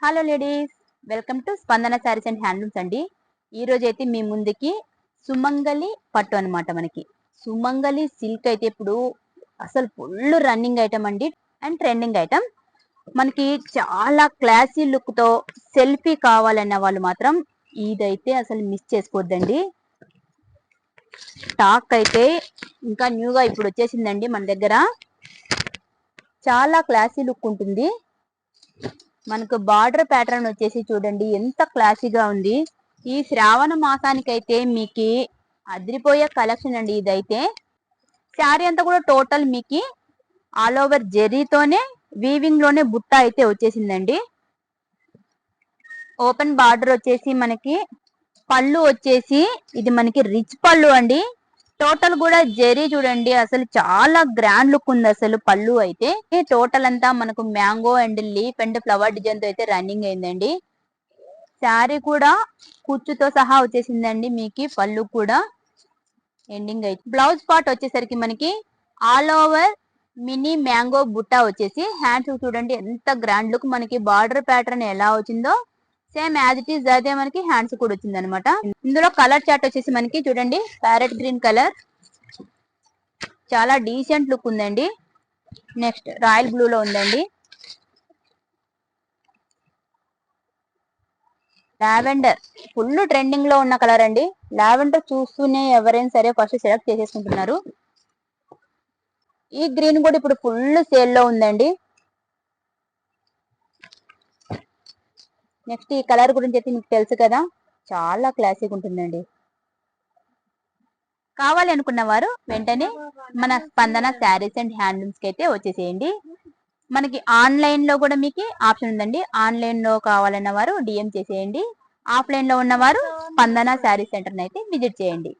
Hello ladies, welcome to స్పందన saris and handlooms అండి. ఈ రోజు అయితే మీ ముందుకి సుమంగలి పట్టు అనమాట. మనకి సుమంగలి సిల్క్ అయితే ఇప్పుడు అసలు ఫుల్ రన్నింగ్ ఐటమ్ అండి అండ్ ట్రెండింగ్ ఐటమ్. మనకి చాలా క్లాసీ లుక్ తో సెల్ఫీ కావాలన్న వాళ్ళు మాత్రం ఇదైతే అసలు మిస్ చేసుకోవద్దండి. స్టాక్ అయితే ఇంకా న్యూగా ఇప్పుడు వచ్చేసిందండి మన దగ్గర. చాలా క్లాసీ లుక్ ఉంటుంది. మనకు బార్డర్ ప్యాటర్న్ వచ్చేసి చూడండి ఎంత క్లాసీగా ఉంది. ఈ శ్రావణ మాసానికి అయితే మీకు అదిరిపోయే కలెక్షన్ అండి ఇదైతే. శారీ అంతా కూడా టోటల్ మీకు ఆల్ ఓవర్ జెరీతోనే వీవింగ్ లోనే బుట్ట అయితే వచ్చేసిందండి. ఓపెన్ బార్డర్ వచ్చేసి మనకి పళ్ళు వచ్చేసి ఇది మనకి రిచ్ పళ్ళు అండి. టోటల్ కూడా జెరీ చూడండి అసలు చాలా గ్రాండ్ లుక్ ఉంది అసలు పళ్ళు అయితే. టోటల్ అంతా మనకు mango and leaf and flower design తో అయితే రన్నింగ్ అయిందండి. శారీ కూడా కుచ్చుతో సహా వచ్చేసిందండి. మీకు పళ్ళు కూడా ఎండింగ్ అయితే బ్లౌజ్ పార్ట్ వచ్చేసరికి మనకి all over mini mango Butta వచ్చేసి హ్యాండ్స్ చూడండి ఎంత గ్రాండ్ లుక్. మనకి బార్డర్ ప్యాటర్న్ ఎలా వచ్చిందో సేమ్ యాజ్ ఇట్ ఈస్ అదే మనకి హ్యాండ్స్ కూడా వచ్చింది అనమాట. ఇందులో కలర్ చార్ట్ వచ్చేసి మనకి చూడండి ప్యారెట్ గ్రీన్ కలర్, చాలా డీసెంట్ లుక్ ఉందండి. నెక్స్ట్ రాయల్ బ్లూ లో ఉందండి. లావెండర్ ఫుల్ ట్రెండింగ్ లో ఉన్న కలర్ అండి. లావెండర్ చూస్తూనే ఎవరైనా సరే ఫస్ట్ సెలెక్ట్ చేసేసుకుంటున్నారు. ఈ గ్రీన్ కూడా ఇప్పుడు ఫుల్ సేల్ లో ఉందండి. నెక్స్ట్ ఈ కలర్ గురించి అయితే మీకు తెలుసు కదా, చాలా క్లాసిక్ ఉంటుందండి. కావాలి అనుకున్న వారు వెంటనే మన స్పందన శారీస్ అండ్ హ్యాండ్లూమ్స్ కి అయితే వచ్చేసేయండి. మనకి ఆన్లైన్ లో కూడా మీకు ఆప్షన్ ఉందండి. ఆన్లైన్ లో కావాలన్న వారు డిఎం చేసేయండి. ఆఫ్లైన్ లో ఉన్నవారు స్పందన శారీ సెంటర్ అయితే విజిట్ చేయండి.